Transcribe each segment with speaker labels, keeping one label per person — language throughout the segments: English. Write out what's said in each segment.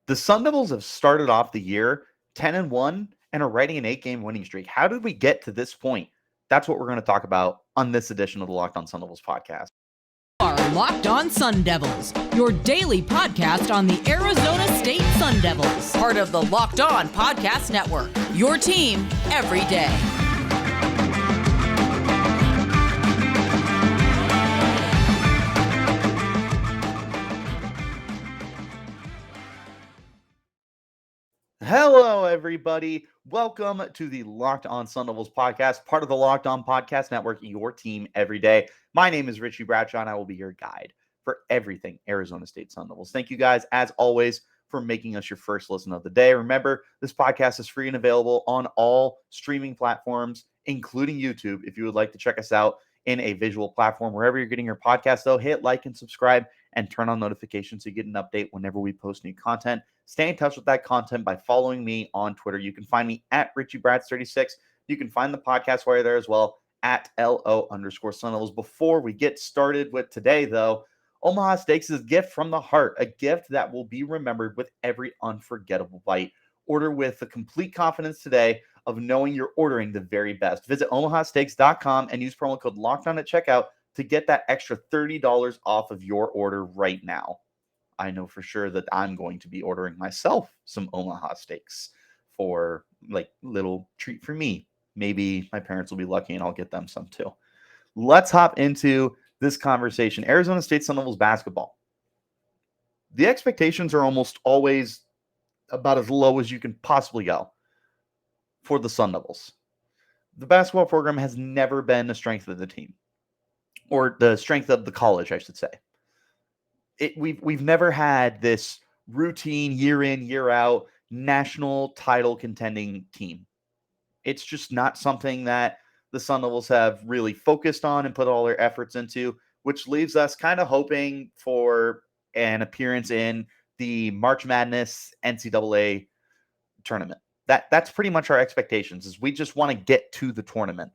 Speaker 1: The Sun Devils have started off the year 10-1 and are riding an 8-game winning streak. How did we get to this point? That's what we're going to talk about on this edition of the Locked On Sun Devils podcast.
Speaker 2: Are Locked On Sun Devils, your daily podcast on the Arizona State Sun Devils, part of the Locked On Podcast Network. Your team every day.
Speaker 1: Hello, everybody. Welcome to the Locked On Sun Devils podcast, part of the Locked On Podcast Network, your team every day. My name is Richie Bradshaw, and I will be your guide for everything Arizona State Sun Devils. Thank you guys, as always, for making us your first listen of the day. Remember, this podcast is free and available on all streaming platforms, including YouTube. If you would like to check us out in a visual platform, wherever you're getting your podcast, though, hit like and subscribe and turn on notifications so you get an update whenever we post new content. Stay in touch with that content by following me on Twitter. You can find me at RichieBrads36. You can find the podcast while you're there as well at LO_Sun Devils. Before we get started with today, though, Omaha Steaks is a gift from the heart, a gift that will be remembered with every unforgettable bite. Order with the complete confidence today of knowing you're ordering the very best. Visit omahasteaks.com and use promo code LOCKEDON at checkout to get that extra $30 off of your order right now. I know for sure that I'm going to be ordering myself some Omaha Steaks for like little treat for me. Maybe my parents will be lucky and I'll get them some too. Let's hop into this conversation. Arizona State Sun Devils basketball. The expectations are almost always about as low as you can possibly go for the Sun Devils. The basketball program has never been the strength of the team, or the strength of the college, I should say. We've never had this routine year in, year out national title contending team. It's just not something that the Sun Devils have really focused on and put all their efforts into, which leaves us kind of hoping for an appearance in the March Madness NCAA tournament. That's pretty much our expectations, is we just want to get to the tournament.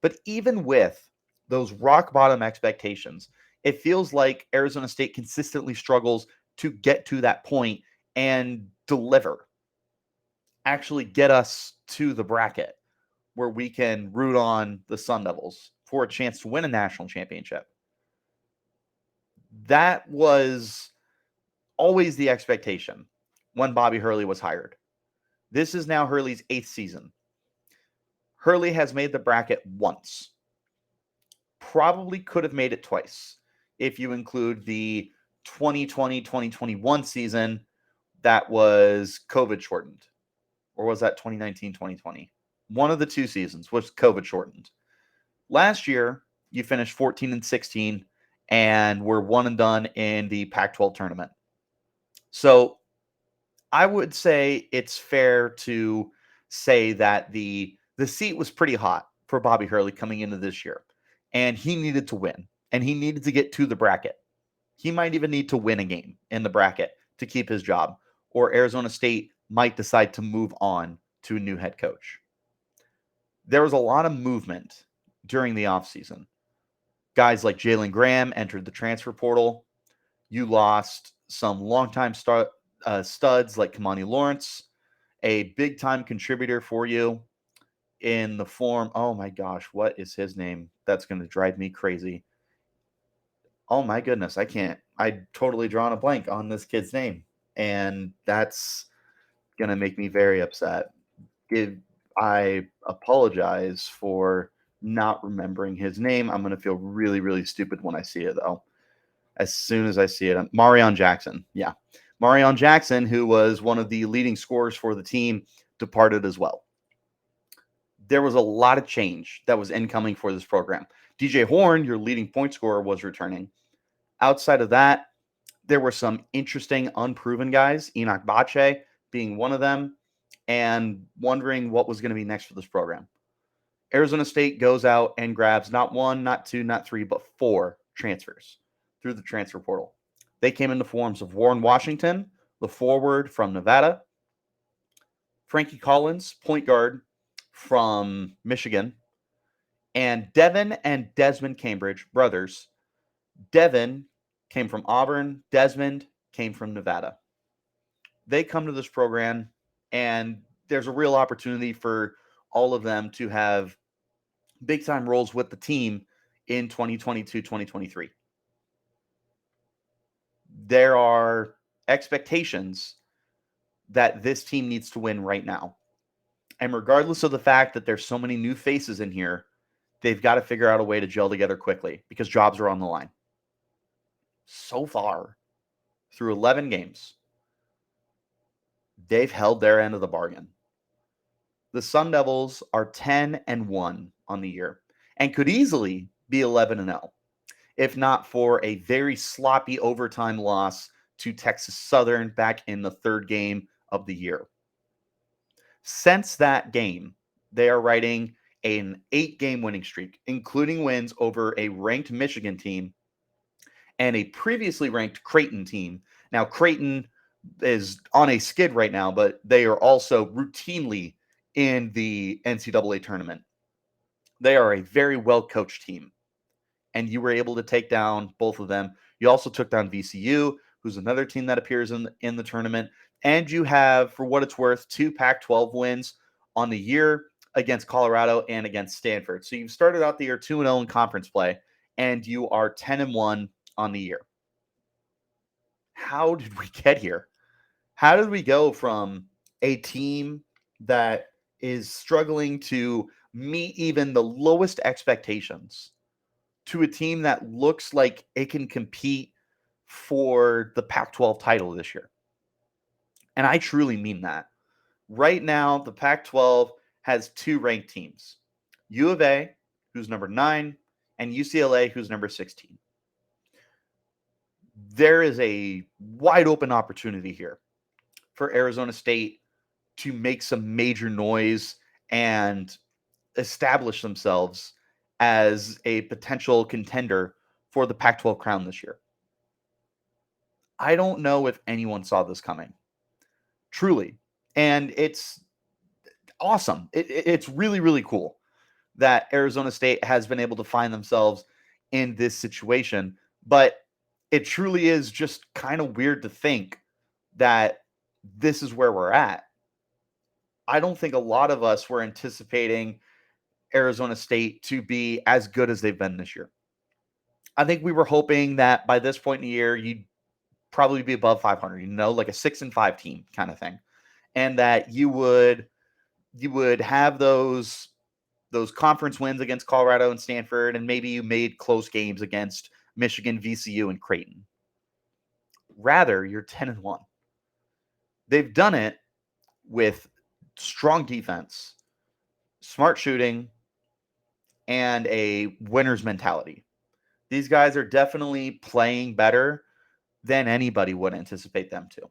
Speaker 1: But even with those rock bottom expectations, it feels like Arizona State consistently struggles to get to that point and deliver. Actually get us to the bracket where we can root on the Sun Devils for a chance to win a national championship. That was always the expectation when Bobby Hurley was hired. This is now Hurley's 8th season. Hurley has made the bracket once. Probably could have made it twice if you include the 2020-2021 season that was COVID shortened. Or was that 2019-2020? One of the two seasons was COVID shortened. Last year, you finished 14-16 and were one and done in the Pac-12 tournament. So I would say it's fair to say that the seat was pretty hot for Bobby Hurley coming into this year. And he needed to win. And he needed to get to the bracket. He might even need to win a game in the bracket to keep his job. Or Arizona State might decide to move on to a new head coach. There was a lot of movement during the offseason. Guys like Jalen Graham entered the transfer portal. You lost some longtime studs like Kamani Lawrence, a big-time contributor for you in the form, oh my gosh, what is his name? That's going to drive me crazy. Oh my goodness, I totally drawn a blank on this kid's name. And that's going to make me very upset. I apologize for not remembering his name. I'm going to feel really, really stupid when I see it, though. As soon as I see it, Marion Jackson. Yeah. Marion Jackson, who was one of the leading scorers for the team, departed as well. There was a lot of change that was incoming for this program. DJ Horn, your leading point scorer, was returning. Outside of that, there were some interesting unproven guys, Enoch Bache being one of them, and wondering what was going to be next for this program. Arizona State goes out and grabs not one, not two, not three, but 4 transfers through the transfer portal. They came in the forms of Warren Washington, the forward from Nevada, Frankie Collins, point guard from Michigan, and Devin and Desmond Cambridge, brothers. Devin came from Auburn. Desmond came from Nevada. they come to this program, and there's a real opportunity for all of them to have big time roles with the team in 2022, 2023. There are expectations that this team needs to win right now. And regardless of the fact that there's so many new faces in here, they've got to figure out a way to gel together quickly because jobs are on the line. So far, through 11 games, they've held their end of the bargain. The Sun Devils are 10-1 on the year and could easily be 11-0 if not for a very sloppy overtime loss to Texas Southern back in the third game of the year. Since that game, they are riding an 8-game winning streak, including wins over a ranked Michigan team and a previously ranked Creighton team. Now, Creighton is on a skid right now, but they are also routinely in the NCAA tournament. They are a very well-coached team, and you were able to take down both of them. You also took down VCU, who's another team that appears in the tournament, and you have, for what it's worth, 2 Pac-12 wins on the year against Colorado and against Stanford. So you've started out the year 2-0 in conference play, and you are 10-1 on the year. How did we get here? How did we go from a team that is struggling to meet even the lowest expectations to a team that looks like it can compete for the Pac-12 title this year? And I truly mean that. Right now, the Pac-12 has 2 ranked teams, U of A, who's number 9, and UCLA, who's number 16. There is a wide open opportunity here for Arizona State to make some major noise and establish themselves as a potential contender for the Pac-12 crown this year. I don't know if anyone saw this coming, truly. And it's awesome. It's really, really cool that Arizona State has been able to find themselves in this situation. But it truly is just kind of weird to think that this is where we're at. I don't think a lot of us were anticipating Arizona State to be as good as they've been this year. I think we were hoping that by this point in the year, you'd probably be above 500, like a 6-5 team kind of thing. And that you would have those conference wins against Colorado and Stanford, and maybe you made close games against Michigan, VCU, and Creighton. Rather, you're 10-1. They've done it with strong defense, smart shooting, and a winner's mentality. These guys are definitely playing better than anybody would anticipate them to.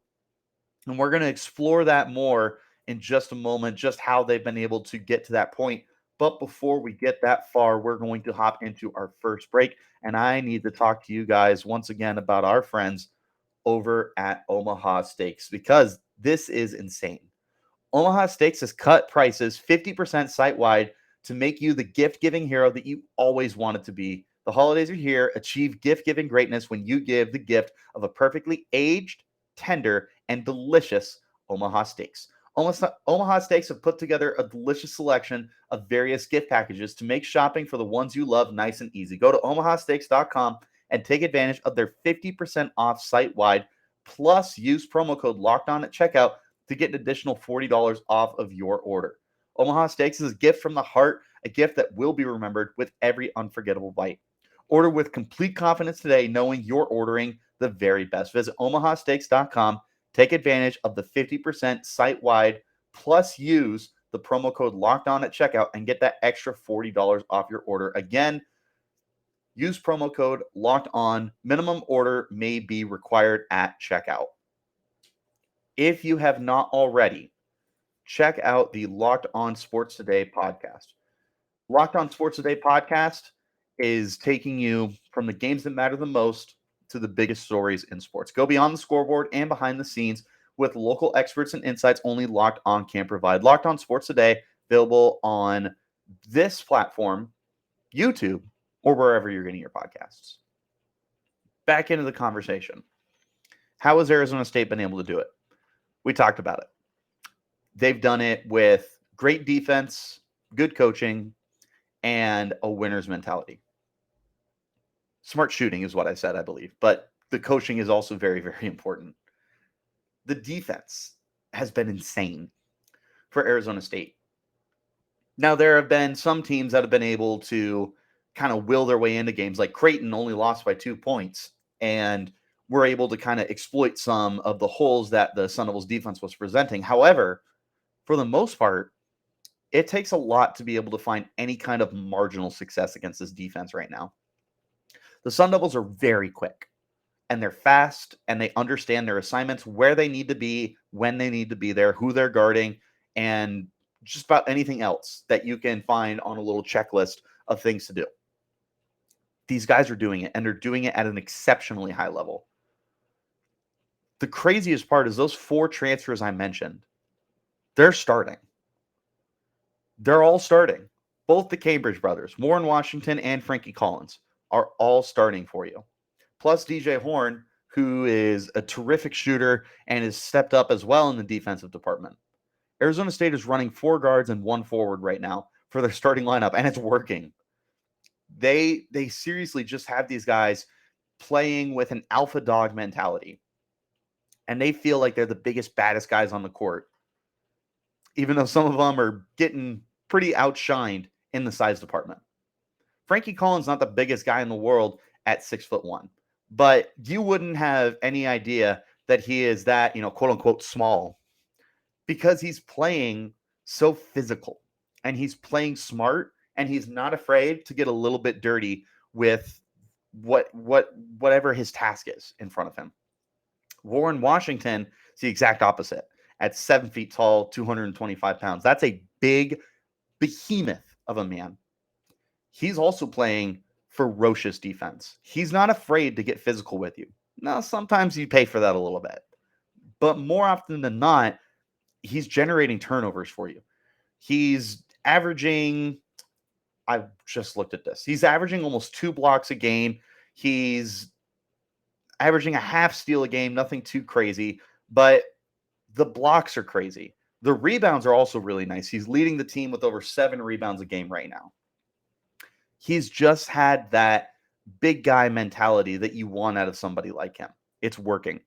Speaker 1: And we're going to explore that more in just a moment, just how they've been able to get to that point. But before we get that far, we're going to hop into our first break. And I need to talk to you guys once again about our friends over at Omaha Steaks, because this is insane. Omaha Steaks has cut prices 50% site-wide to make you the gift-giving hero that you always wanted to be. The holidays are here. Achieve gift-giving greatness when you give the gift of a perfectly aged, tender, and delicious Omaha Steaks. Omaha Steaks have put together a delicious selection of various gift packages to make shopping for the ones you love nice and easy. Go to omahasteaks.com and take advantage of their 50% off site-wide, plus use promo code LOCKEDON at checkout to get an additional $40 off of your order. Omaha Steaks is a gift from the heart, a gift that will be remembered with every unforgettable bite. Order with complete confidence today, knowing you're ordering the very best. Visit omahasteaks.com, take advantage of the 50% site-wide, plus use the promo code LOCKEDON at checkout and get that extra $40 off your order. Again, use promo code LOCKEDON. Minimum order may be required at checkout. If you have not already, check out the Locked On Sports Today podcast. Locked On Sports Today podcast is taking you from the games that matter the most to the biggest stories in sports. Go beyond the scoreboard and behind the scenes with local experts and insights only Locked On can provide. Locked On Sports Today, available on this platform, YouTube, or wherever you're getting your podcasts. Back into the conversation. How has Arizona State been able to do it? We talked about it. They've done it with great defense, good coaching, and a winner's mentality. Smart shooting is what I said, I believe, but the coaching is also very, very important. The defense has been insane for Arizona State. Now, there have been some teams that have been able to kind of will their way into games, like Creighton only lost by 2 points, and were able to kind of exploit some of the holes that the Sun Devils defense was presenting. However, for the most part, it takes a lot to be able to find any kind of marginal success against this defense right now. The Sun Devils are very quick, and they're fast, and they understand their assignments, where they need to be, when they need to be there, who they're guarding, and just about anything else that you can find on a little checklist of things to do. These guys are doing it, and they're doing it at an exceptionally high level. The craziest part is those 4 transfers I mentioned, they're starting. They're all starting. Both the Cambridge brothers, Warren Washington and Frankie Collins, are all starting for you. Plus DJ Horn, who is a terrific shooter and has stepped up as well in the defensive department. Arizona State is running 4 guards and 1 forward right now for their starting lineup, and it's working. They seriously just have these guys playing with an alpha dog mentality, and they feel like they're the biggest, baddest guys on the court, even though some of them are getting pretty outshined in the size department. Frankie Collins not the biggest guy in the world at 6'1", but you wouldn't have any idea that he is that, quote unquote small, because he's playing so physical and he's playing smart, and he's not afraid to get a little bit dirty with whatever his task is in front of him. Warren Washington is the exact opposite. At 7 feet tall, 225 pounds. That's a big behemoth of a man. He's also playing ferocious defense. He's not afraid to get physical with you. Now, sometimes you pay for that a little bit, but more often than not, he's generating turnovers for you. He's averaging, I just looked at this, he's averaging almost 2 blocks a game. He's averaging a half steal a game, nothing too crazy, but the blocks are crazy. The rebounds are also really nice. He's leading the team with over 7 rebounds a game right now. He's just had that big guy mentality that you want out of somebody like him. It's working.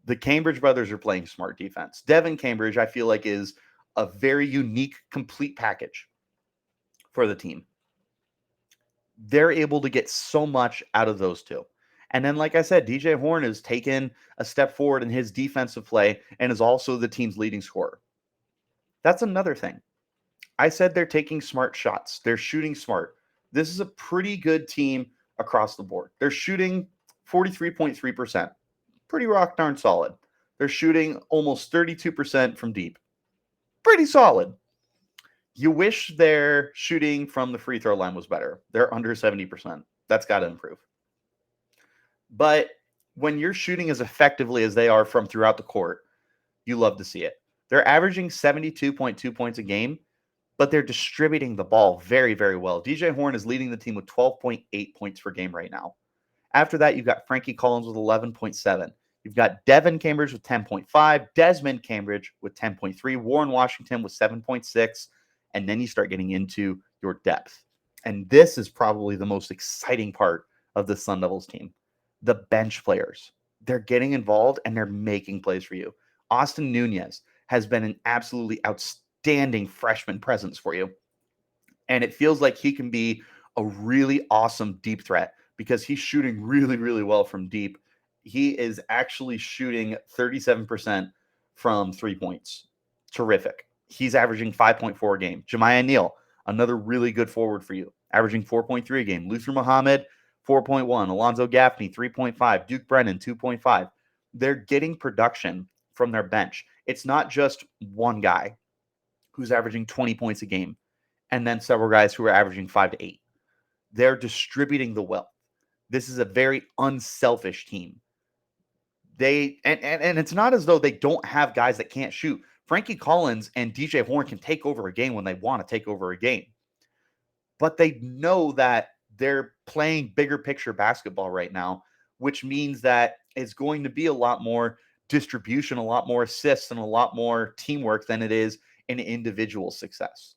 Speaker 1: The Cambridge brothers are playing smart defense. Devin Cambridge, I feel like, is a very unique, complete package for the team. They're able to get so much out of those two. And then, like I said, DJ Horn has taken a step forward in his defensive play and is also the team's leading scorer. That's another thing. I said they're taking smart shots. They're shooting smart. This is a pretty good team across the board. They're shooting 43.3%. Pretty rock darn solid. They're shooting almost 32% from deep. Pretty solid. You wish their shooting from the free throw line was better. They're under 70%. That's got to improve. But when you're shooting as effectively as they are from throughout the court, you love to see it. They're averaging 72.2 points a game, but they're distributing the ball very, very well. DJ Horn is leading the team with 12.8 points per game right now. After that, you've got Frankie Collins with 11.7. You've got Devin Cambridge with 10.5, Desmond Cambridge with 10.3, Warren Washington with 7.6, and then you start getting into your depth. And this is probably the most exciting part of the Sun Devils team. The bench players. They're getting involved and they're making plays for you. Austin Nunez has been an absolutely outstanding freshman presence for you. And it feels like he can be a really awesome deep threat because he's shooting really, really well from deep. He is actually shooting 37% from 3 points. Terrific. He's averaging 5.4 a game. Jemiah Neal, another really good forward for you, averaging 4.3 a game. Luther Muhammad, 4.1. Alonzo Gaffney, 3.5. Duke Brennan, 2.5. They're getting production from their bench. It's not just one guy who's averaging 20 points a game and then several guys who are averaging 5 to 8. They're distributing the wealth. This is a very unselfish team. And it's not as though they don't have guys that can't shoot. Frankie Collins and DJ Horn can take over a game when they want to take over a game. But they know that they're playing bigger picture basketball right now, which means that it's going to be a lot more distribution, a lot more assists, and a lot more teamwork than it is in individual success.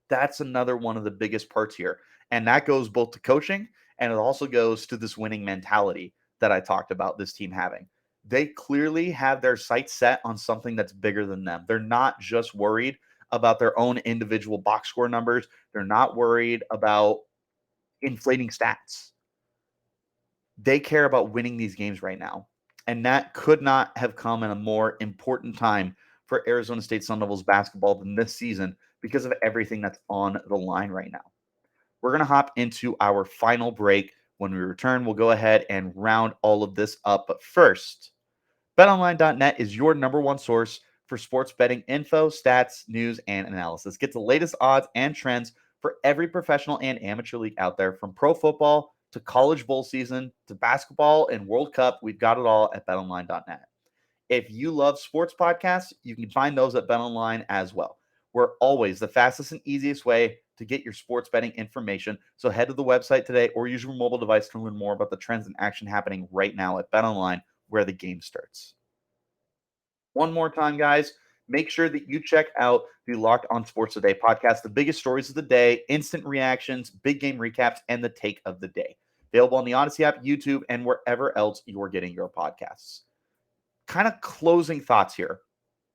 Speaker 1: That's another one of the biggest parts here. And that goes both to coaching, and it also goes to this winning mentality that I talked about this team having. They clearly have their sights set on something that's bigger than them. They're not just worried about their own individual box score numbers. They're not worried about inflating stats. They care about winning these games right now. And that could not have come in a more important time for Arizona State Sun Devils basketball than this season because of everything that's on the line right now. We're going to hop into our final break. When we return, we'll go ahead and round all of this up. But first, betonline.net is your number one source for sports betting info, stats, news, and analysis. Get the latest odds and trends for every professional and amateur league out there, from pro football to college bowl season to basketball and World Cup. We've got it all at betonline.net. If you love sports podcasts, you can find those at BetOnline as well. We're always the fastest and easiest way to get your sports betting information. So head to the website today or use your mobile device to learn more about the trends and action happening right now at BetOnline, where the game starts. One more time, guys, make sure that you check out the Locked On Sports Today podcast, the biggest stories of the day, instant reactions, big game recaps, and the take of the day. Available on the Odyssey app, YouTube, and wherever else you're getting your podcasts. Kind of closing thoughts here,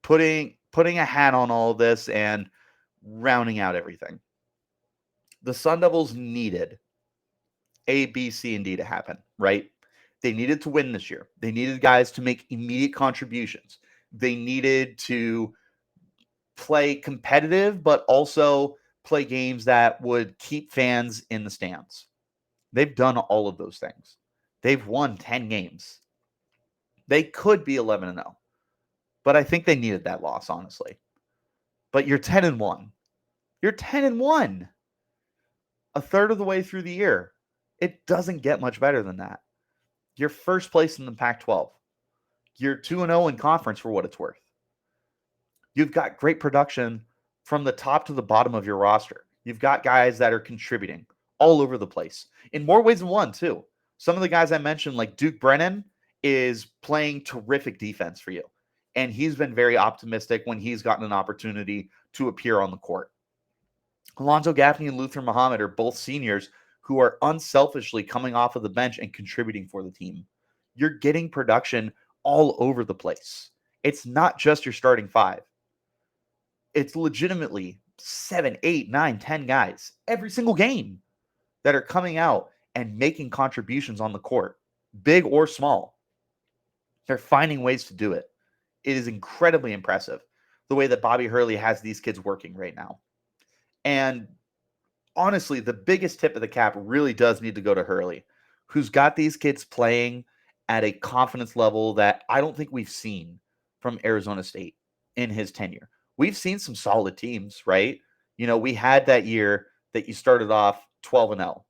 Speaker 1: putting a hat on all of this and rounding out everything. The Sun Devils needed A, B, C, and D to happen, right? They needed to win this year. They needed guys to make immediate contributions. They needed to play competitive, but also play games that would keep fans in the stands. They've done all of those things. They've won 10 games. They could be 11-0, but I think they needed that loss, honestly. But you're 10-1. You're 10-1. A third of the way through the year. It doesn't get much better than that. You're first place in the Pac-12. You're 2-0 in conference for what it's worth. You've got great production from the top to the bottom of your roster. You've got guys that are contributing all over the place in more ways than one, too. Some of the guys I mentioned, like Duke Brennan, is playing terrific defense for you. And he's been very optimistic when he's gotten an opportunity to appear on the court. Alonzo Gaffney and Luther Muhammad are both seniors who are unselfishly coming off of the bench and contributing for the team. You're getting production all over the place. It's not just your starting five. It's legitimately 7, 8, 9, 10 guys every single game that are coming out and making contributions on the court, big or small. They're finding ways to do it. It is incredibly impressive the way that Bobby Hurley has these kids working right now. And honestly, the biggest tip of the cap really does need to go to Hurley, who's got these kids playing at a confidence level that I don't think we've seen from Arizona State in his tenure. We've seen some solid teams, right? You know, we had that year that you started off 12-0.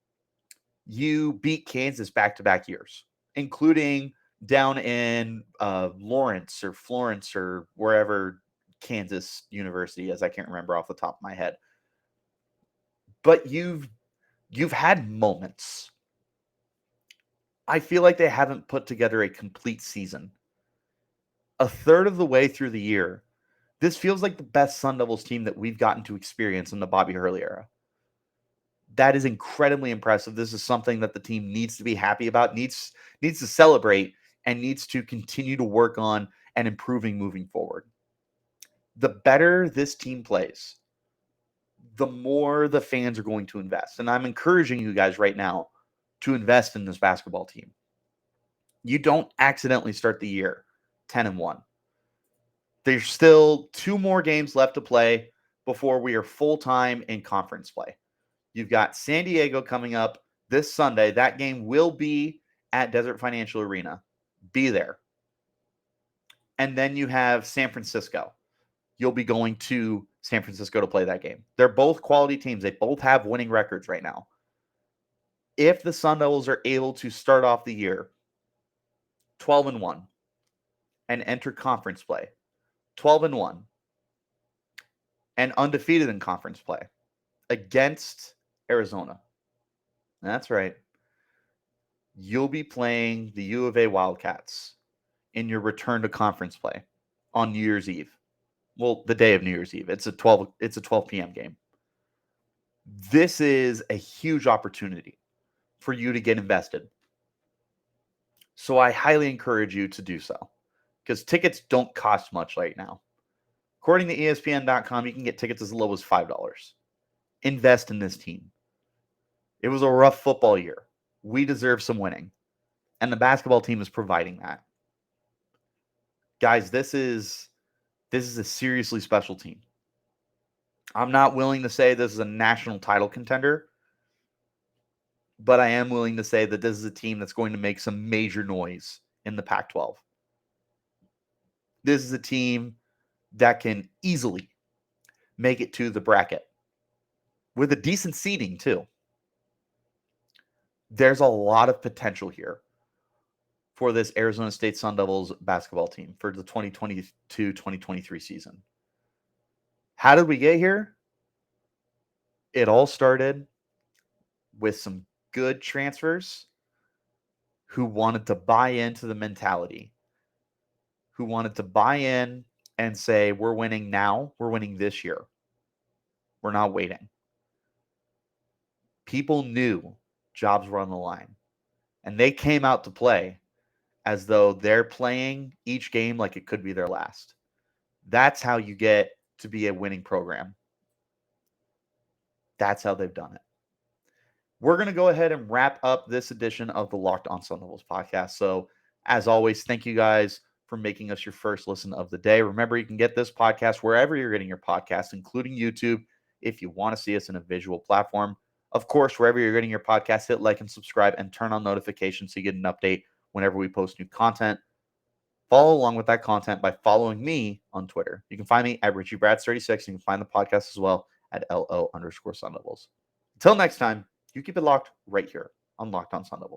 Speaker 1: You beat Kansas back-to-back years, including down in Lawrence or Florence or wherever Kansas University is. I can't remember off the top of my head. But you've had moments. I feel like they haven't put together a complete season. A third of the way through the year, this feels like the best Sun Devils team that we've gotten to experience in the Bobby Hurley era. That is incredibly impressive. This is something that the team needs to be happy about, needs to celebrate, and needs to continue to work on and improving moving forward. The better this team plays, the more the fans are going to invest. And I'm encouraging you guys right now to invest in this basketball team. You don't accidentally start the year 10-1. There's still 2 more games left to play before we are full-time in conference play. You've got San Diego coming up this Sunday. That game will be at Desert Financial Arena. Be there. And then you have San Francisco. You'll be going to San Francisco to play that game. They're both quality teams. They both have winning records right now. If the Sun Devils are able to start off the year 12-1 and enter conference play 12-1 and undefeated in conference play against Arizona, that's right, you'll be playing the U of A Wildcats in your return to conference play on New Year's Eve. Well, the day of New Year's Eve. It's a 12 p.m. game. This is a huge opportunity for you to get invested. So I highly encourage you to do so, because tickets don't cost much right now. According to ESPN.com, you can get tickets as low as $5. Invest in this team. It was a rough football year. We deserve some winning. And the basketball team is providing that. Guys, this is a seriously special team. I'm not willing to say this is a national title contender, but I am willing to say that this is a team that's going to make some major noise in the Pac-12. This is a team that can easily make it to the bracket with a decent seeding too. There's a lot of potential here for this Arizona State Sun Devils basketball team for the 2022-2023 season. How did we get here? It all started with some good transfers who wanted to buy into the mentality, who wanted to buy in and say, we're winning now, we're winning this year. We're not waiting. People knew jobs were on the line, and they came out to play as though they're playing each game like it could be their last. That's how you get to be a winning program. That's how they've done it. We're going to go ahead and wrap up this edition of the Locked On Sun Devils podcast. So, as always, thank you guys for making us your first listen of the day. Remember, you can get this podcast wherever you're getting your podcasts, including YouTube, if you want to see us in a visual platform. Of course, wherever you're getting your podcast, hit like and subscribe and turn on notifications so you get an update whenever we post new content. Follow along with that content by following me on Twitter. You can find me at Richie Bradshaw 36. You can find the podcast as well at LO_Sun Devils. Until next time, you keep it locked right here on Locked On Sun Devils.